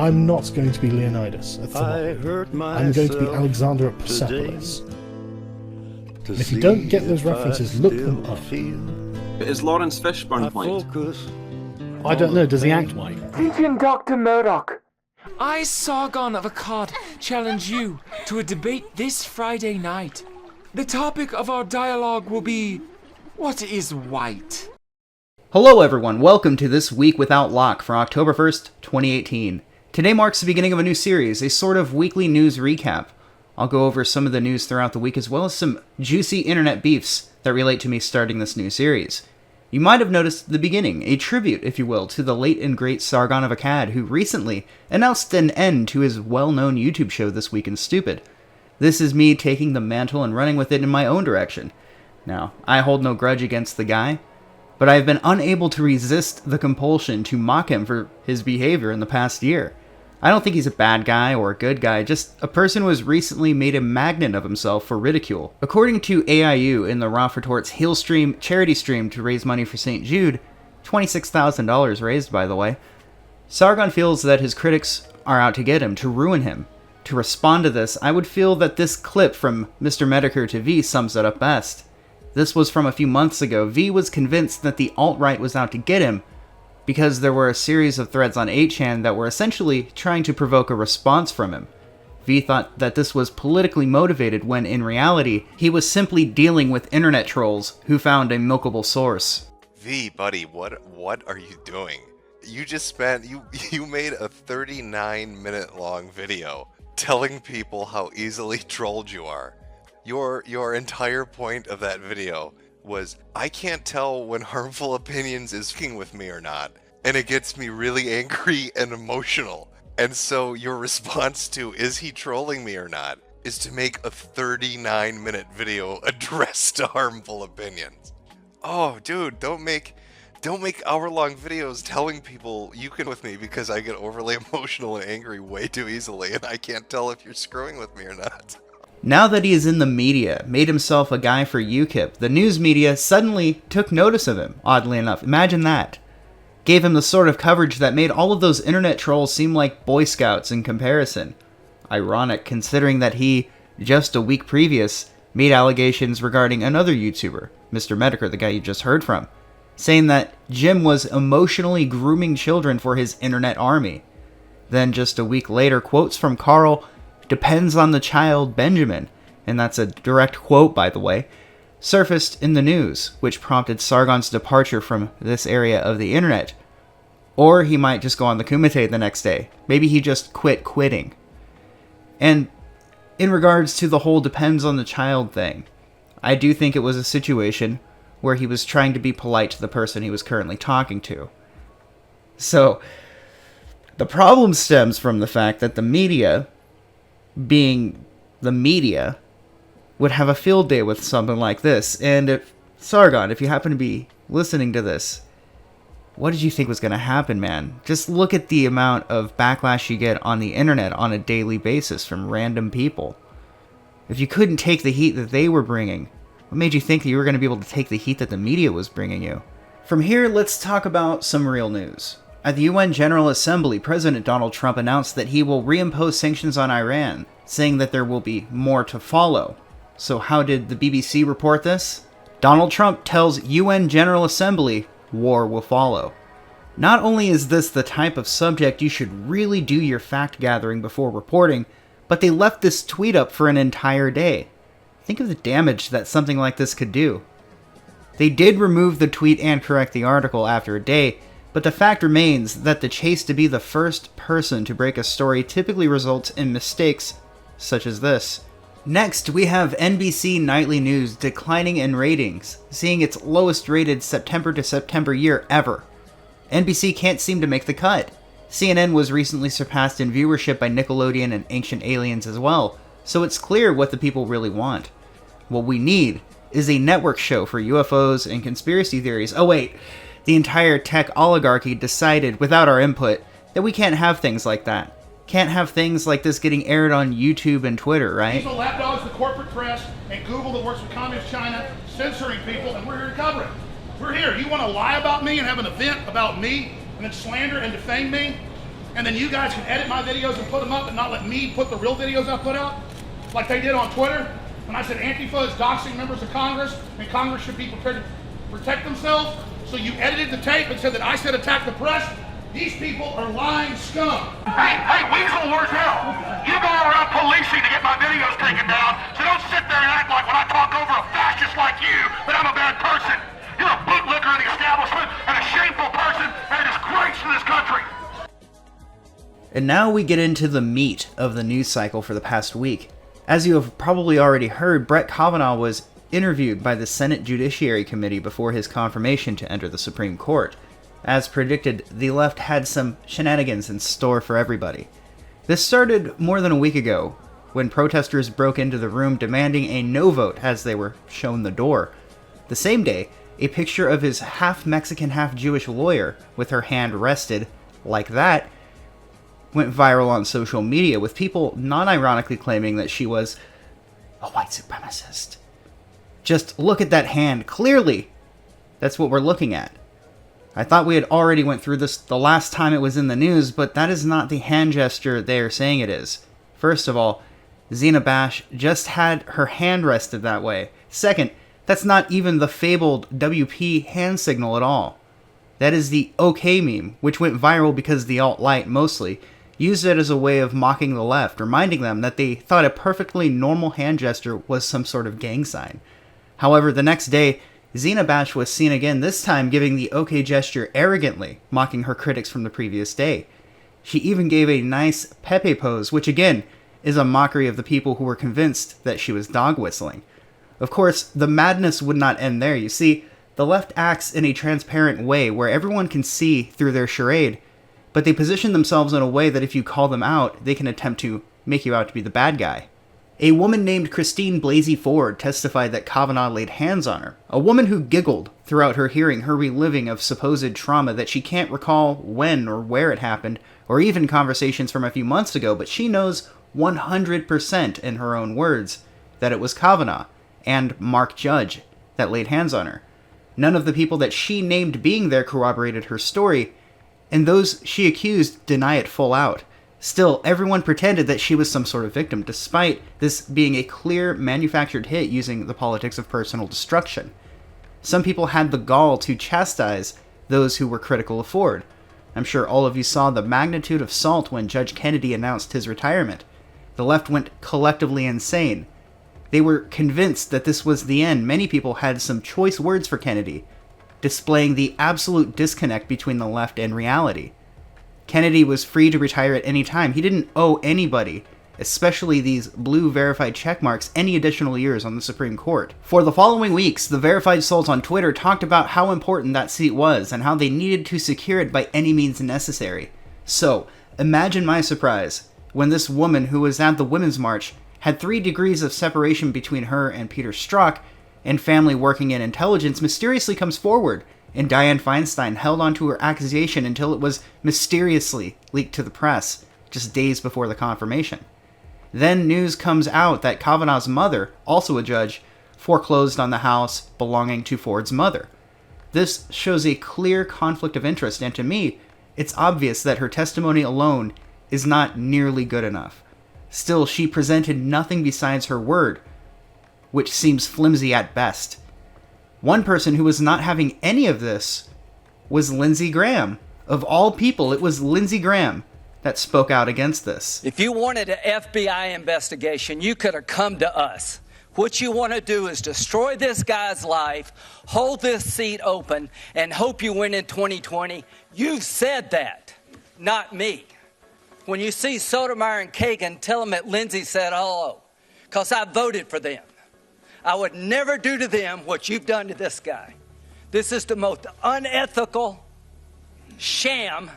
I'm not going to be Leonidas at Thermopylae. I'm going to be Alexander at Persepolis. And if you don't get those references, look them up. Is Lawrence Fishburne white? I don't know, does he act white? Teaching Dr. Murdoch. I, Sargon of Akkad, challenge you to a debate this Friday night. The topic of our dialogue will be, what is white? Hello everyone, welcome to This Week Without Locke for October 1st, 2018. Today marks the beginning of a new series, a sort of weekly news recap. I'll go over some of the news throughout the week as well as some juicy internet beefs that relate to me starting this new series. You might have noticed at the beginning, a tribute, if you will, to the late and great Sargon of Akkad, who recently announced an end to his well-known YouTube show This Week in Stupid. This is me taking the mantle and running with it in my own direction. Now, I hold no grudge against the guy, but I have been unable to resist the compulsion to mock him for his behavior in the past year. I don't think he's a bad guy or a good guy, just a person who has recently made a magnet of himself for ridicule. According to AIU in the Raw for Tort's Heel Stream charity stream to raise money for St. Jude, $26,000 raised by the way, Sargon feels that his critics are out to get him, to ruin him. To respond to this, I would feel that this clip from Mr. Medicare to V sums it up best. This was from a few months ago. V was convinced that the alt-right was out to get him, because there were a series of threads on 8chan that were essentially trying to provoke a response from him. V thought that this was politically motivated when in reality, he was simply dealing with internet trolls who found a milkable source. V, buddy, what are you doing? You just spent, you made a 39-minute long video telling people how easily trolled you are. Your entire point of that video was, I can't tell when harmful opinions is fucking with me or not, and it gets me really angry and emotional. And so your response to, is he trolling me or not, is to make a 39-minute video addressed to harmful opinions. Oh, dude, don't make hour-long videos telling people you can with me because I get overly emotional and angry way too easily, and I can't tell if you're screwing with me or not. Now that he is in the media, made himself a guy for UKIP, the news media suddenly took notice of him, oddly enough. Imagine that. Gave him the sort of coverage that made all of those internet trolls seem like Boy Scouts in comparison. Ironic, considering that he, just a week previous, made allegations regarding another YouTuber, Mr. Medicare, the guy you just heard from, saying that Jim was emotionally grooming children for his internet army. Then just a week later, quotes from Carl depends on the child Benjamin, and that's a direct quote by the way, surfaced in the news, which prompted Sargon's departure from this area of the internet. Or he might just go on the Kumite the next day. Maybe he just quit quitting. And in regards to the whole depends on the child thing, I do think it was a situation where he was trying to be polite to the person he was currently talking to. So, the problem stems from the fact that the media, being the media, would have a field day with something like this. And if Sargon, if you happen to be listening to this, what did you think was going to happen, man? Just look at the amount of backlash you get on the internet on a daily basis from random people. If you couldn't take the heat that they were bringing, what made you think that you were going to be able to take the heat that the media was bringing you? From here, let's talk about some real news. At the UN General Assembly, President Donald Trump announced that he will reimpose sanctions on Iran, saying that there will be more to follow. So how did the BBC report this? Donald Trump tells UN General Assembly war will follow. Not only is this the type of subject you should really do your fact gathering before reporting, but they left this tweet up for an entire day. Think of the damage that something like this could do. They did remove the tweet and correct the article after a day, but the fact remains that the chase to be the first person to break a story typically results in mistakes such as this. Next, we have NBC Nightly News declining in ratings, seeing its lowest rated September to September year ever. NBC can't seem to make the cut. CNN was recently surpassed in viewership by Nickelodeon and Ancient Aliens as well, so it's clear what the people really want. What we need is a network show for UFOs and conspiracy theories. Oh wait, the entire tech oligarchy decided, without our input, that we can't have things like that. Can't have things like this getting aired on YouTube and Twitter, right? These are lapdogs, the corporate press, and Google that works with Communist China, censoring people, and we're here to cover it. We're here. You want to lie about me and have an event about me, and then slander and defame me? and then you guys can edit my videos and put them up and not let me put the real videos I put out, like they did on Twitter, when I said Antifa is doxing members of Congress, and Congress should be prepared to protect themselves. So you edited the tape and said that I said attack the press. These people are lying scum. Hey, Weasel, where's hell? You go around policing to get my videos taken down, so don't sit there and act like when I talk over a fascist like you that I'm a bad person. You're a bootlicker in the establishment and a shameful person and a disgrace to this country. And now we get into the meat of the news cycle for the past week. As you have probably already heard, Brett Kavanaugh was interviewed by the Senate Judiciary Committee before his confirmation to enter the Supreme Court. As predicted, the left had some shenanigans in store for everybody. This started more than a week ago, when protesters broke into the room demanding a no vote as they were shown the door. The same day, a picture of his half-Mexican, half-Jewish lawyer with her hand rested, like that, went viral on social media, with people non-ironically claiming that she was a white supremacist. Just look at that hand. Clearly, that's what we're looking at. I thought we had already went through this the last time it was in the news, but that is not the hand gesture they are saying it is. First of all, Zena Bash just had her hand rested that way. Second, that's not even the fabled WP hand signal at all. That is the OK meme, which went viral because the alt-right, mostly, used it as a way of mocking the left, reminding them that they thought a perfectly normal hand gesture was some sort of gang sign. However, the next day, Zena Bash was seen again, this time giving the OK gesture arrogantly, mocking her critics from the previous day. She even gave a nice Pepe pose, which again is a mockery of the people who were convinced that she was dog whistling. Of course, the madness would not end there. You see, the left acts in a transparent way where everyone can see through their charade, but they position themselves in a way that if you call them out, they can attempt to make you out to be the bad guy. A woman named Christine Blasey Ford testified that Kavanaugh laid hands on her. A woman who giggled throughout her hearing her reliving of supposed trauma that she can't recall when or where it happened, or even conversations from a few months ago, but she knows 100% in her own words that it was Kavanaugh and Mark Judge that laid hands on her. None of the people that she named being there corroborated her story, and those she accused deny it full out. Still, everyone pretended that she was some sort of victim, despite this being a clear manufactured hit using the politics of personal destruction. Some people had the gall to chastise those who were critical of Ford. I'm sure all of you saw the magnitude of salt when Judge Kennedy announced his retirement. The left went collectively insane. They were convinced that this was the end. Many people had some choice words for Kennedy, displaying the absolute disconnect between the left and reality. Kennedy was free to retire at any time. He didn't owe anybody, especially these blue verified checkmarks, any additional years on the Supreme Court. For the following weeks, the verified souls on Twitter talked about how important that seat was and how they needed to secure it by any means necessary. So, imagine my surprise when this woman who was at the Women's March had 3 degrees of separation between her and Peter Strzok, and family working in intelligence, mysteriously comes forward, and Dianne Feinstein held onto her accusation until it was mysteriously leaked to the press, just days before the confirmation. Then news comes out that Kavanaugh's mother, also a judge, foreclosed on the house belonging to Ford's mother. This shows a clear conflict of interest, and to me, it's obvious that her testimony alone is not nearly good enough. Still, she presented nothing besides her word, which seems flimsy at best. One person who was not having any of this was Lindsey Graham. Of all people, it was Lindsey Graham that spoke out against this. If you wanted an FBI investigation, you could have come to us. What you want to do is destroy this guy's life, hold this seat open, and hope you win in 2020. You've said that, not me. When you see Sotomayor and Kagan, tell them that Lindsey said hello, because I voted for them. I would never do to them what you've done to this guy. This is the most unethical sham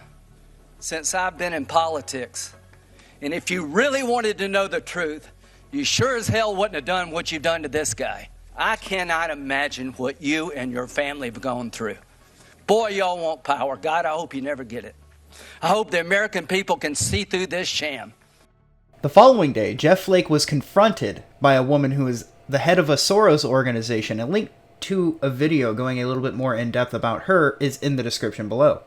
since I've been in politics. And if you really wanted to know the truth, you sure as hell wouldn't have done what you've done to this guy. I cannot imagine what you and your family have gone through. Boy, y'all want power. God, I hope you never get it. I hope the American people can see through this sham. The following day, Jeff Flake was confronted by a woman who is the head of a Soros organization. A link to a video going a little bit more in depth about her is in the description below.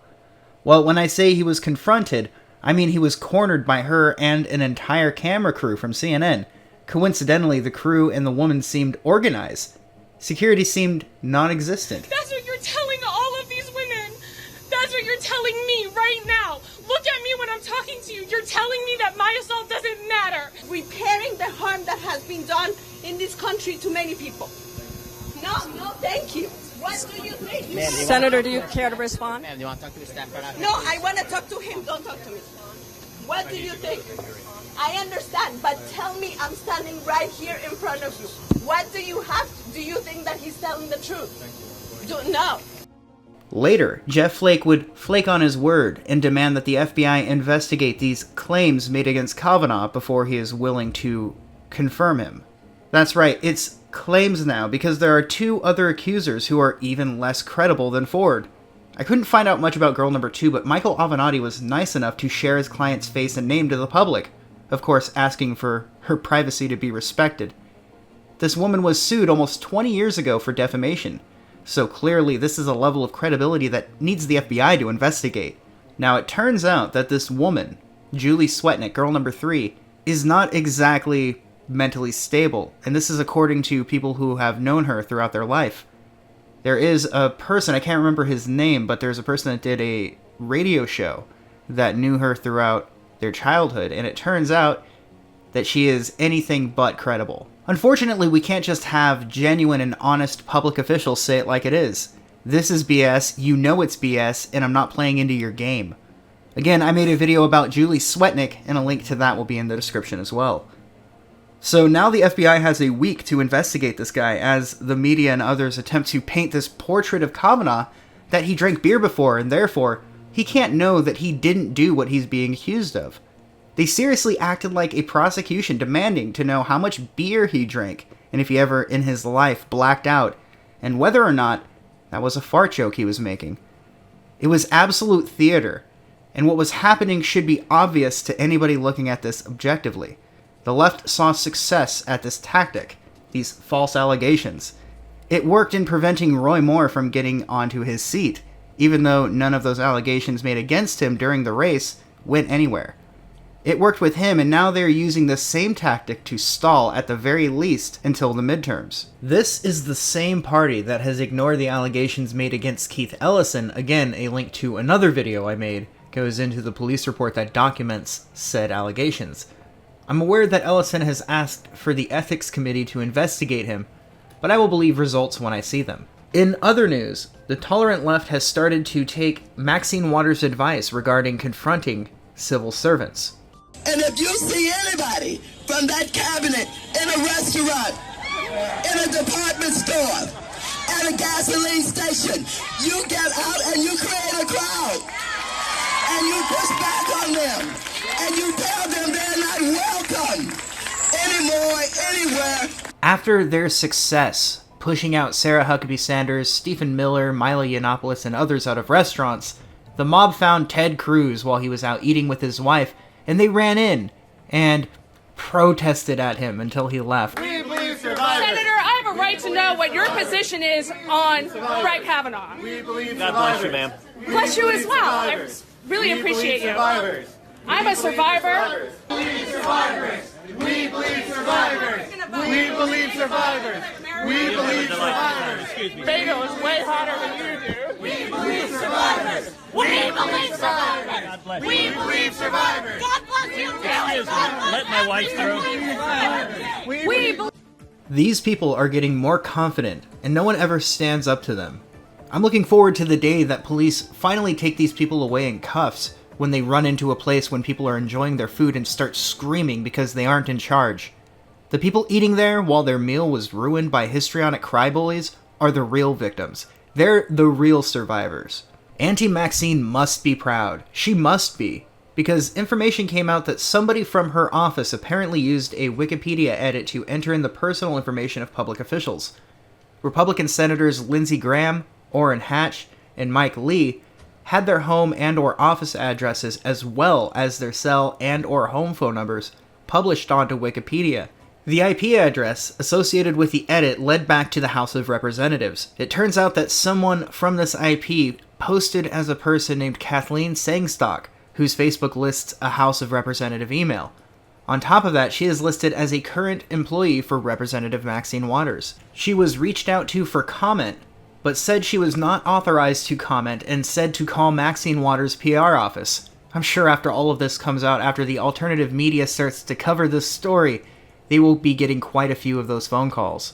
Well, when I say he was confronted, I mean, he was cornered by her and an entire camera crew from CNN. Coincidentally, the crew and the woman seemed organized. Security seemed non-existent. That's what you're telling all of these women. That's what you're telling me right now. Look at me when I'm talking to you. You're telling me that my assault doesn't matter. Repairing the harm that has been done in this country to many people. No, thank you. What do you think? Senator, do you care to respond? No, I want to talk to him. Don't talk to me. What do you think? I understand, but tell me, I'm standing right here in front of you. What do you have? Do you think that he's telling the truth? No. Later, Jeff Flake would flake on his word and demand that the FBI investigate these claims made against Kavanaugh before he is willing to confirm him. That's right, it's claims now, because there are two other accusers who are even less credible than Ford. I couldn't find out much about girl number 2, but Michael Avenatti was nice enough to share his client's face and name to the public, of course asking for her privacy to be respected. This woman was sued almost 20 years ago for defamation, so clearly this is a level of credibility that needs the FBI to investigate. Now it turns out that this woman, Julie Swetnick, girl number 3, is not exactly mentally stable, and this is according to people who have known her throughout their life. There is a person, I can't remember his name, but there's a person that did a radio show that knew her throughout their childhood, and it turns out that she is anything but credible. Unfortunately, we can't just have genuine and honest public officials say it like it is. This is BS, you know it's BS, and I'm not playing into your game. Again, I made a video about Julie Swetnick, and a link to that will be in the description as well. So now the FBI has a week to investigate this guy as the media and others attempt to paint this portrait of Kavanaugh that he drank beer before and therefore he can't know that he didn't do what he's being accused of. They seriously acted like a prosecution demanding to know how much beer he drank and if he ever in his life blacked out and whether or not that was a fart joke he was making. It was absolute theater, and what was happening should be obvious to anybody looking at this objectively. The left saw success at this tactic, these false allegations. It worked in preventing Roy Moore from getting onto his seat, even though none of those allegations made against him during the race went anywhere. It worked with him, and now they're using the same tactic to stall at the very least until the midterms. This is the same party that has ignored the allegations made against Keith Ellison. Again, a link to another video I made goes into the police report that documents said allegations. I'm aware that Ellison has asked for the ethics committee to investigate him, but I will believe results when I see them. In other news, the tolerant left has started to take Maxine Waters' advice regarding confronting civil servants. And if you see anybody from that cabinet in a restaurant, in a department store, at a gasoline station, you get out and you create a crowd. And you push back on them. And you tell them they're not welcome anymore, anywhere. After their success pushing out Sarah Huckabee Sanders, Stephen Miller, Milo Yiannopoulos, and others out of restaurants, the mob found Ted Cruz while he was out eating with his wife, and they ran in and protested at him until he left. We believe survivors. Senator, I have a right to know what your position is on Brett Kavanaugh. We believe God bless you, ma'am. Bless you as well. I really appreciate you. Survivors. I'm a survivor. We believe survivors. We believe survivors. We believe survivors. We believe survivors. Bagel is way hotter than you do. We believe survivors. We believe survivors. We believe survivors. God bless you. Let my wife through. We believe. These people are getting more confident, and no one ever stands up to them. I'm looking forward to the day that police finally take these people away in cuffs when they run into a place when people are enjoying their food and start screaming because they aren't in charge. The people eating there while their meal was ruined by histrionic crybabies are the real victims. They're the real survivors. Auntie Maxine must be proud. She must be. Because information came out that somebody from her office apparently used a Wikipedia edit to enter in the personal information of public officials. Republican Senators Lindsey Graham, Orrin Hatch, and Mike Lee had their home and or office addresses as well as their cell and or home phone numbers published onto Wikipedia. The IP address associated with the edit led back to the House of Representatives. It turns out that someone from this IP posted as a person named Kathleen Sangstock, whose Facebook lists a House of Representative email. On top of that, she is listed as a current employee for Representative Maxine Waters. She was reached out to for comment, but said she was not authorized to comment and said to call Maxine Waters' PR office. I'm sure after all of this comes out, after the alternative media starts to cover this story, they will be getting quite a few of those phone calls.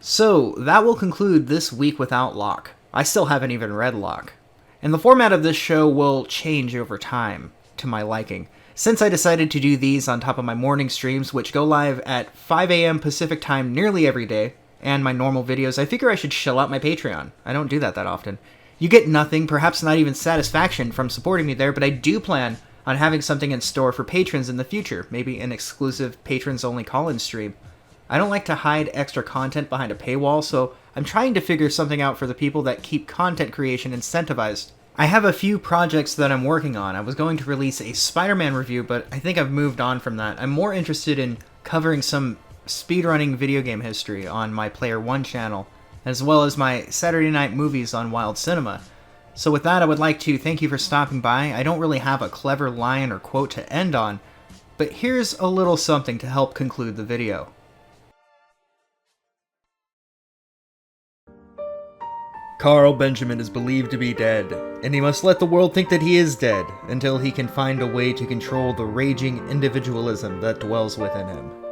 So, that will conclude this week without Locke. I still haven't even read Locke. And the format of this show will change over time, to my liking. Since I decided to do these on top of my morning streams, which go live at 5 a.m. Pacific time nearly every day, and my normal videos, I figure I should shell out my Patreon. I don't do that often. You get nothing, perhaps not even satisfaction from supporting me there, but I do plan on having something in store for patrons in the future, maybe an exclusive patrons-only call-in stream. I don't like to hide extra content behind a paywall, so I'm trying to figure something out for the people that keep content creation incentivized. I have a few projects that I'm working on. I was going to release a Spider-Man review, but I think I've moved on from that. I'm more interested in covering some speedrunning video game history on my Player One channel, as well as my Saturday Night Movies on Wild Cinema. So with that, I would like to thank you for stopping by. I don't really have a clever line or quote to end on, but here's a little something to help conclude the video. Carl Benjamin is believed to be dead, and he must let the world think that he is dead until he can find a way to control the raging individualism that dwells within him.